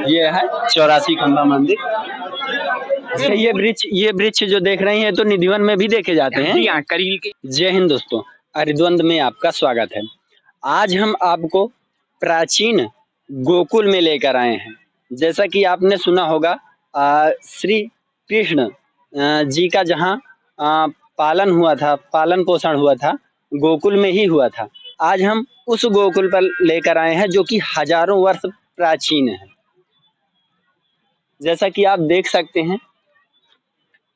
ये है 84 खंबा मंदिर। अच्छा, ये वृक्ष जो देख रहे हैं तो निधिवन में भी देखे जाते हैं। जी हाँ, करील के। जय हिंद दोस्तों, हरिद्वंद में आपका स्वागत है। आज हम आपको प्राचीन गोकुल में लेकर आए हैं। जैसा कि आपने सुना होगा श्री कृष्ण जी का जहाँ पालन हुआ था, पालन पोषण हुआ था, गोकुल में ही हुआ था। आज हम उस गोकुल पर लेकर आए हैं जो कि हजारों वर्ष प्राचीन है। जैसा कि आप देख सकते हैं,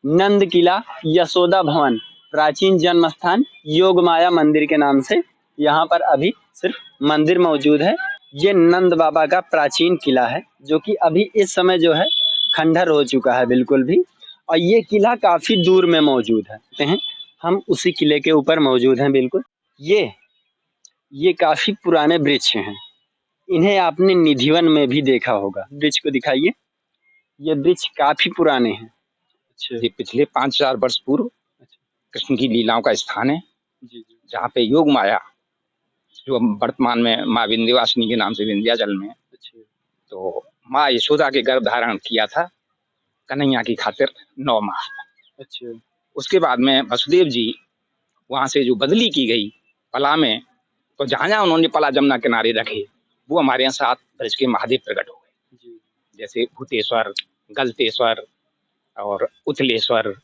नंद किला, यशोदा भवन, प्राचीन जन्म स्थान, योग माया मंदिर के नाम से यहाँ पर अभी सिर्फ मंदिर मौजूद है। ये नंद बाबा का प्राचीन किला है जो कि अभी इस समय जो है खंडहर हो चुका है बिल्कुल भी, और ये किला काफी दूर में मौजूद है। हम उसी किले के ऊपर मौजूद हैं बिल्कुल। ये काफी पुराने वृक्ष हैं, इन्हें आपने निधिवन में भी देखा होगा। वृक्ष को दिखाइए, ये वृक्ष काफी पुराने हैं। ये पिछले 5000 वर्ष पूर्व कृष्ण की लीलाओं का स्थान है, जहाँ पे योग माया, जो वर्तमान में माँ विंध्यवासिनी के नाम से विंध्याचल में, तो माँ यशोदा के गर्भ धारण किया था कन्हैया की खातिर 9 माह। अच्छा। उसके बाद में वसुदेव जी वहां से जो बदली की गई पला में, तो जहाँ जहाँ उन्होंने पला जमुना किनारे रखे, वो हमारे यहाँ 7 ब्रज के महादेव प्रकट हो गए, जैसे भूतेश्वर, गलतेश्वर और उथलेश्वर,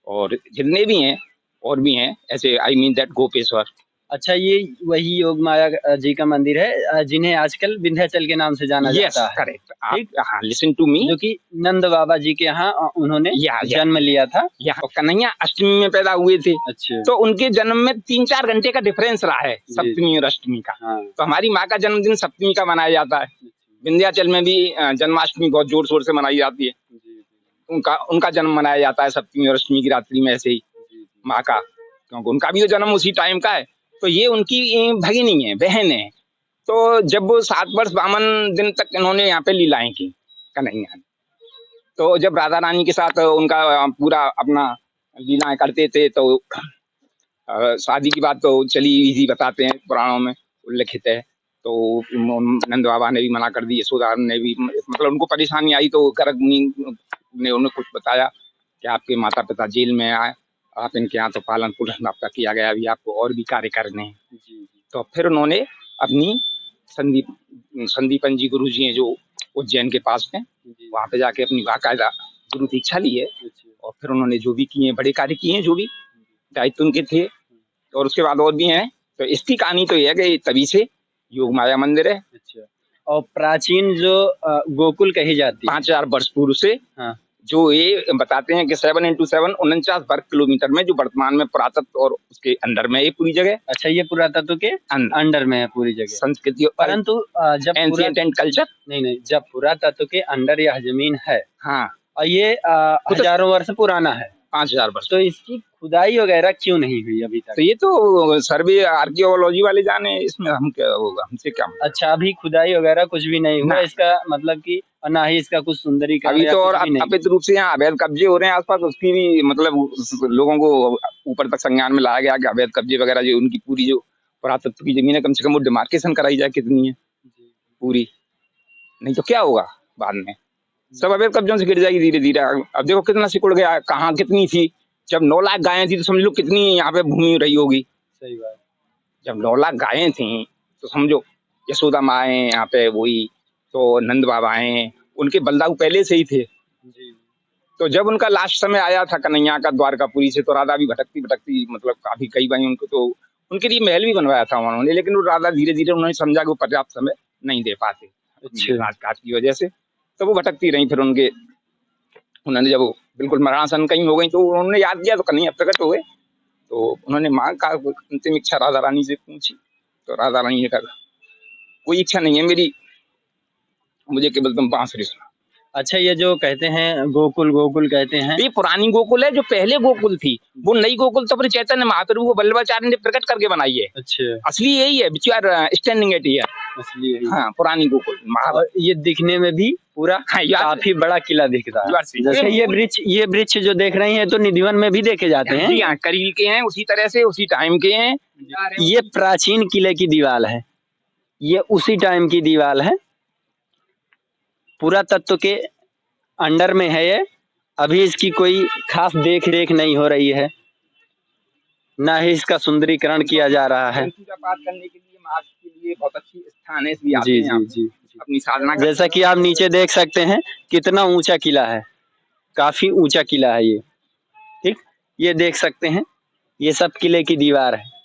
और जितने भी हैं और भी हैं ऐसे, आई मीन दैट गोपेश्वर। अच्छा, ये वही योग माया जी का मंदिर है जिन्हें आजकल विंध्याचल के नाम से जाना जाता है। करेक्ट। हाँ, लिसन टू मी। जो कि नंद बाबा जी के यहाँ उन्होंने जन्म लिया था। यहाँ कन्हैया अष्टमी में पैदा हुए थे। अच्छा। तो उनके जन्म में 3-4 घंटे का डिफरेंस रहा है, सप्तमी और अष्टमी का। हाँ। तो हमारी माँ का जन्मदिन सप्तमी का मनाया जाता है। विंध्याचल में भी जन्माष्टमी बहुत जोर शोर से मनाई जाती है। उनका जन्म मनाया जाता है सप्तमी और अष्टमी की रात्रि में, ऐसे ही माँ का, क्योंकि उनका भी जन्म उसी टाइम का है। तो ये उनकी भगिनी है, बहन है। तो जब वो 7 वर्ष 52 दिन तक इन्होंने यहाँ पे लीलाएं की कन्हैया ने, तो जब राधा रानी के साथ उनका पूरा अपना लीलाएं करते थे, तो शादी की बात तो चली ही बताते हैं, पुराणों में उल्लिखित है। तो नंद बाबा ने भी मना कर दी, यशोदा ने भी, मतलब उनको परेशानी आई तो गर्ग ने उन्हें कुछ बताया कि आपके माता पिता जेल में आए, आप इनके यहाँ तो पालन पोषण आपका किया गया, अभी आपको और भी कार्य करने हैं। तो फिर उन्होंने अपनी संदीपन जी गुरु जी हैं जो उज्जैन के पास में, वहां पे जाके अपनी बाकायदा गुरु दीक्षा ली है, और फिर उन्होंने जो भी किए, बड़े कार्य किए हैं, जो भी दायित्व उनके थे। और उसके बाद और भी हैं। तो इसकी कहानी तो ये है कि तभी से योग माया मंदिर है। अच्छा। और प्राचीन जो गोकुल कही जाती है 5000 वर्ष पूर्व से, हाँ, जो ये बताते हैं कि 7 × 7 49 वर्ग किलोमीटर में, जो वर्तमान में पुरातत्व और उसके अंडर में ये पूरी जगह। अच्छा, ये पुरातत्व के अंडर में है पूरी जगह, संस्कृति, परंतु जब एंशिएंट एंड कल्चर, नहीं, जब पुरातत्व के अंडर यह जमीन है, हाँ, और ये हजारों वर्ष पुराना है, 5000 वर्ष, तो इसकी खुदाई वगैरह क्यों नहीं हुई अभी तक? तो ये तो सर्वे आर्कियोलॉजी वाले जाने, इसमें हम क्या होगा, हमसे क्या। अच्छा, अभी खुदाई वगैरह कुछ भी नहीं हुआ इसका, मतलब कि ना ही इसका कुछ सुंदरीकरण अभी तो, और अवैध रूप से यहाँ अवैध कब्जे हो रहे हैं आसपास, उसकी भी मतलब लोगों को ऊपर तक संज्ञान में लाया गया कि अवैध कब्जे वगैरह, जो उनकी पूरी जो पुरातत्व की जमीन है, कम से कम वो डिमार्केशन कराई जाए कितनी है पूरी, नहीं तो क्या होगा बाद में, सब अवैध कब्जों से गिर जाएगी धीरे धीरे। अब देखो कितना सिकुड़ गया, कहाँ कितनी थी, जब 9 लाख गायें थी तो समझ लो कितनी यहाँ पे भूमि रही होगी। सही बात। जब 9 लाख गायें थी तो समझो यशोदा माँ है यहाँ पे, वही तो नंद बाबा हैं, उनके बलदाऊ पहले से ही थे। जी। तो जब उनका लास्ट समय आया था कन्हैया का द्वारकापुरी से, तो राधा भी भटकती भटकती, मतलब काफी कई बार उनको, तो उनके लिए महल भी बनवाया था उन्होंने, लेकिन वो राधा धीरे धीरे उन्होंने समझा कि वो पर्याप्त समय नहीं दे पाते राजकाज की वजह से, तो वो भटकती रही। फिर उन्होंने जब बिल्कुल मरणासन कहीं हो गई, तो उन्होंने याद किया, तो कन्हैया प्रकट हो गए। तो उन्होंने माँ का अंतिम इच्छा राधा रानी से पूछी, तो राधा रानी ने कहा कोई इच्छा नहीं है मेरी, मुझे केवल तुम बांसुरी सुना। अच्छा, ये जो कहते हैं गोकुल कहते हैं, ये पुरानी गोकुल है, जो पहले गोकुल थी, वो नई गोकुल तो फिर चैतन्य महाप्रभु वल्लभाचार्य ने प्रकट करके बनाई है। अच्छा। असली यही है, which are standing at here, असली यही। हाँ, पुरानी गोकुल। और ये दिखने में भी पूरा काफी बड़ा किला दिख रहा है। जैसे ये वृक्ष जो देख रहे हैं तो निधिवन में भी देखे जाते हैं। जी हाँ, करील के हैं, उसी तरह से, उसी टाइम के हैं। ये प्राचीन किले की दीवार है, ये उसी टाइम की दीवार है। पुरातत्व के अंडर में है ये। अभी इसकी कोई खास देख रेख नहीं हो रही है, ना ही इसका सुंदरीकरण किया जा रहा है। पूजा पाठ करने के लिए, मार्च के लिए बहुत अच्छी स्थान है, इसलिए आते जी हैं यहाँ जी जी। अपनी साधना जैसा कि आप नीचे देख सकते हैं कितना ऊंचा किला है, काफी ऊंचा किला है ये। ठीक, ये देख सकते हैं, ये सब किले की दीवार है।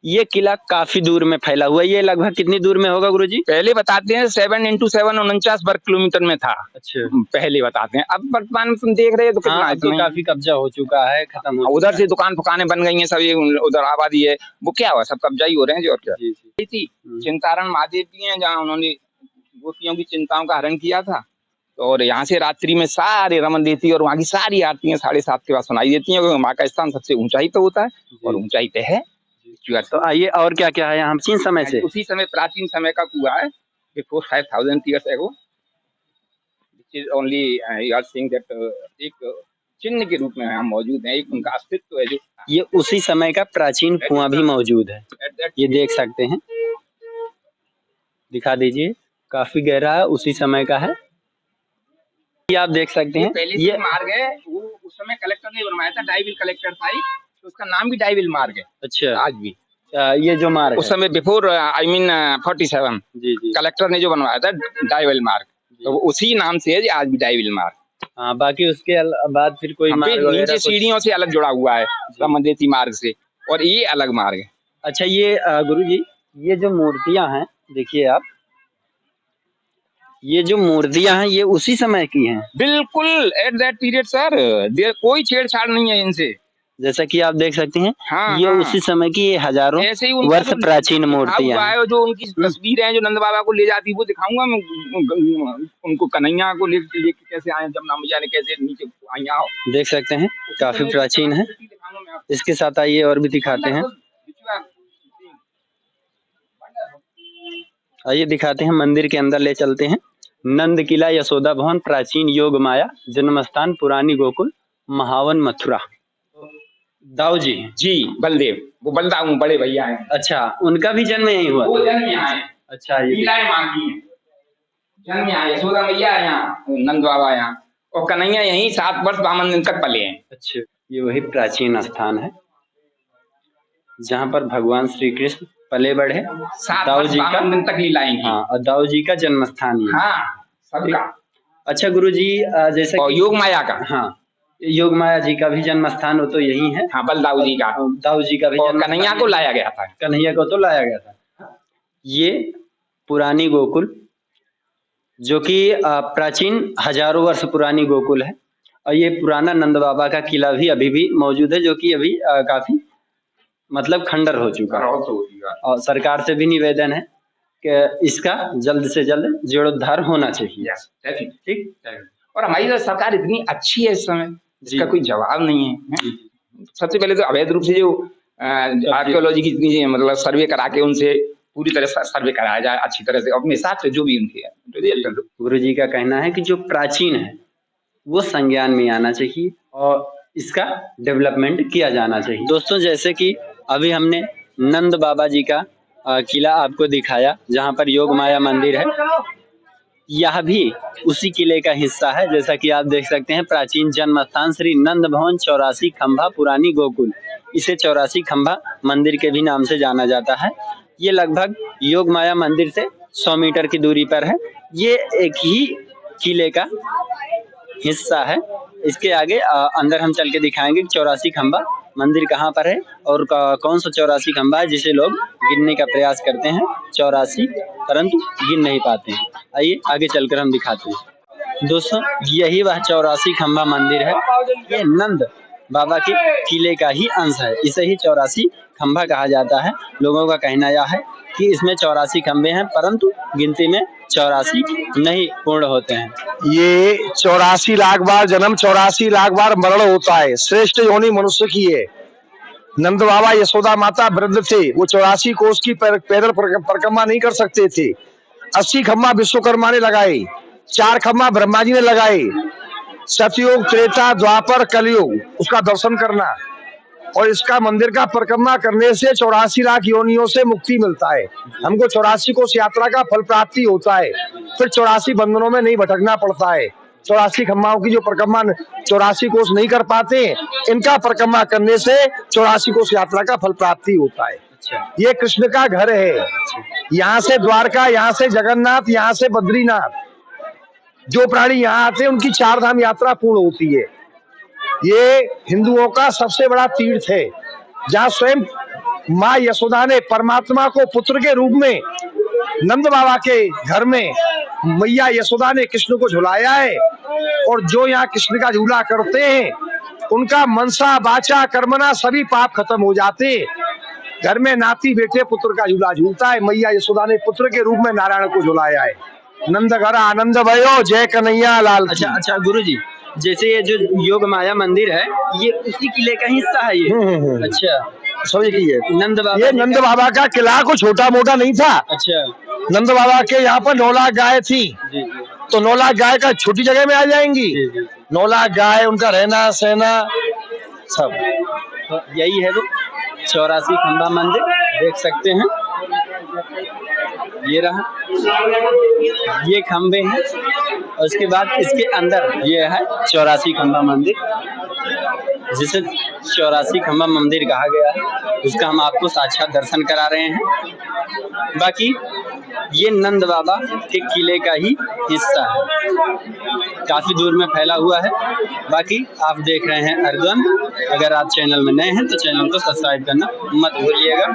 ये किला काफी दूर में फैला हुआ है। ये लगभग कितनी दूर में होगा गुरुजी? पहले बताते हैं 7 × 7 49 वर्ग किलोमीटर में था। अच्छा, पहले बताते हैं, अब वर्तमान में तुम देख रहे हो तो कितना हाँ, तो काफी कब्जा हो चुका है, खत्म हो उधर से दुकान फुकाने बन गई हैं सब, ये उधर आबादी है, वो क्या हुआ, सब कब्जा ही हो रहे हैं। जो और क्या थी, चिंतारण महादेव जी हैं, जहाँ उन्होंने गोपियों की चिंताओं का हरण किया था। और यहाँ से रात्रि में सारे रमन देती है और वहाँ की सारी आरतियां 7:30 के बाद सुनाई देती हैं, क्योंकि माँ का स्थान सबसे ऊंचाई पे होता है और ऊंचाई पे है। तो आइए, और क्या क्या है यहाँ? प्राचीन समय से, उसी समय प्राचीन समय का कुआ है, before 5000 years ago, which is only you are seeing that एक चिन्ह के रूप में हम मौजूद हैं, एक उनका अस्तित्व है। जो ये उसी समय का प्राचीन कुआं भी मौजूद है, ये देख सकते हैं। दिखा दीजिए, काफी गहरा है, उसी समय का है। ये आप देख सकते हैं। ये मार्ग है, वो उस समय कलेक्टर ने बनवाया था, डाइविल कलेक्टर था, तो उसका नाम भी डाइविल मार्ग है। अच्छा, आज भी ये जो मार्ग उस समय बिफोर 47 जी जी कलेक्टर ने जो बनवाया था डाइविल मार्ग, तो उसी नाम से है आज भी डाइविल मार्ग। हाँ, बाकी उसके बाद फिर कोई मार्ग नीचे सीढ़ियों से अलग जुड़ा हुआ है रमनदेती मार्ग से, और ये अलग मार्ग है। अच्छा, ये गुरुजी, ये जो मूर्तियां हैं, देखिए आप, ये जो मूर्तियां हैं ये उसी समय की हैं? बिल्कुल, एट दैट पीरियड सर, कोई छेड़छाड़ नहीं है इनसे। जैसा कि आप देख सकते हैं, हाँ, ये उसी समय की हजारों वर्ष प्राचीन मूर्तियां हैं। जो उनकी तस्वीरें हैं, जो नंद बाबा को ले जाती, वो दिखाऊंगा मैं उनको। कन्हैया को लेके कैसे आए, जमुना मैया ने कैसे नीचे आया, देख सकते हैं, काफी प्राचीन है। इसके साथ आइए और भी दिखाते हैं, आइए दिखाते हैं, मंदिर के अंदर ले चलते हैं। नंद किला, यशोदा भवन, प्राचीन योग माया, जन्म स्थान पुरानी गोकुल, महावन मथुरा। दाऊ जी बलदेव, वो बलदाऊ बड़े भैया हैं। अच्छा, उनका भी जन्म यहीं हुआ? वो जन्म यहाँ है। अच्छा, ये जन्म यहाँ, यशोदा मैया है यहाँ, नंद बाबा यहाँ, और कन्हैया यहीं 7 वर्ष 52 दिन तक पले हैं। अच्छा, ये वही प्राचीन स्थान है जहाँ पर भगवान श्री कृष्ण पले बढ़े। दाऊ जी का दिन तक लीलाएं की। हाँ, और दाऊ जी का जन्म स्थान ही। हाँ, सबका। अच्छा गुरु जी, जैसे योग माया का, हाँ, योग माया जी का भी जन्म स्थान हो तो यही है। हाँ, बलदाऊ जी का, दाऊ जी का भी कन्हैया को लाया गया था। कन्हैया को तो लाया गया था। ये पुरानी गोकुल, जो कि प्राचीन हजारों वर्ष पुरानी गोकुल है, और ये पुराना नंद बाबा का किला भी अभी भी मौजूद है, जो कि अभी काफी मतलब खंडर हो चुका है। और सरकार से भी निवेदन है कि इसका जल्द से जल्द जीर्णोद्धार होना चाहिए। ठीक, और हमारी सरकार इतनी अच्छी है इस समय, जिसका कोई जवाब नहीं है। सबसे पहले तो अवैध रूप से जो आर्कियोलॉजी की मतलब सर्वे करा के उनसे पूरी तरह से सर्वे कराया जाए अच्छी तरह से, अपने हिसाब से जो भी उनके है। गुरु जी का कहना है कि जो प्राचीन है वो संज्ञान में आना चाहिए और इसका डेवलपमेंट किया जाना चाहिए। दोस्तों, जैसे कि अभी हमने नंद बाबा जी का किला आपको दिखाया, जहाँ पर योग माया मंदिर है, यह भी उसी किले का हिस्सा है। जैसा कि आप देख सकते हैं, प्राचीन जन्म स्थान श्री नंद भवन 84 खंभा पुरानी गोकुल, इसे 84 खंभा मंदिर के भी नाम से जाना जाता है। ये लगभग योग माया मंदिर से 100 मीटर की दूरी पर है। ये एक ही किले का हिस्सा है। इसके आगे अंदर हम चल के दिखाएंगे 84 खंभा मंदिर कहाँ पर है और कौन सा 84 खंभा है जिसे लोग गिनने का प्रयास करते हैं 84, परंतु गिन नहीं पाते हैं। आइए आगे चलकर हम दिखाते हैं। दोस्तों, यही वह 84 खंभा मंदिर है। ये नंद बाबा के किले का ही अंश है, इसे ही 84 खंभा कहा जाता है। लोगों का कहना यह है कि इसमें 84 खंभे हैं, परंतु गिनती में 84 नहीं पूर्ण होते हैं। ये 84 लाख बार जन्म, 84 लाख बार मरण होता है। श्रेष्ठ योनि मनुष्य की है। नंद बाबा यशोदा माता वृद्ध थे, वो 84 कोस की पैदल परिक्रमा नहीं कर सकते थे। 80 खम्भा विश्वकर्मा ने लगाए, 4 खम्भा ब्रह्मा जी ने लगाए। सतयुग, त्रेता, द्वापर, कलयुग, उसका दर्शन करना। और इसका मंदिर का परिक्रमा करने से 84 लाख योनियों से मुक्ति मिलता है। हमको 84 कोस यात्रा का फल प्राप्ति होता है, फिर 84 बंधनों में नहीं भटकना पड़ता है। 84 खम्बाओं की जो परिक्रमा 84 कोस नहीं कर पाते, इनका परिक्रमा करने से 84 कोस यात्रा का फल प्राप्ति होता है। ये कृष्ण का घर है। यहाँ से द्वारका, यहाँ से जगन्नाथ, यहाँ से बद्रीनाथ, जो प्राणी यहाँ आते हैं उनकी 4 धाम यात्रा पूर्ण होती है। ये हिंदुओं का सबसे बड़ा तीर्थ है, जहाँ स्वयं माँ यशोदा ने परमात्मा को पुत्र के रूप में नंद बाबा के घर में मैया यशोदा ने कृष्ण को झुलाया है। और जो यहाँ कृष्ण का झूला करते हैं उनका मनसा वाचा कर्मना सभी पाप खत्म हो जाते हैं। घर में नाती बेटे पुत्र का झूला झूलता है। मैया यशोदा ने पुत्र के रूप में नारायण को झुलाया है। नंद घर आनंद भयो, जय कन्हैया लाल। अच्छा गुरुजी, जैसे ये जो योग माया मंदिर है, ये उसी किले का हिस्सा है ये? अच्छा, समझ लीजिए, नंद बाबा, ये नंद बाबा का किला को छोटा मोटा नहीं था। अच्छा, नंद बाबा के यहाँ पर 9 लाख गाय थी। जी, जी। तो 9 लाख गाय का छोटी जगह में आ जाएंगी। जी, जी। 9 लाख गाय, उनका रहना सहना सब, तो यही है वो 84 खंबा मंदिर, देख सकते हैं। ये रहा, ये खंबे हैं और उसके बाद इसके अंदर ये है 84 खंबा मंदिर, जिसे 84 खंबा मंदिर कहा गया है। उसका हम आपको साक्षात दर्शन करा रहे हैं। बाकी ये नंद बाबा के किले का ही हिस्सा है, काफी दूर में फैला हुआ है। बाकी आप देख रहे हैं अर्धद्वंद। अगर आप चैनल में नए हैं तो चैनल को सब्सक्राइब करना मत भूलिएगा।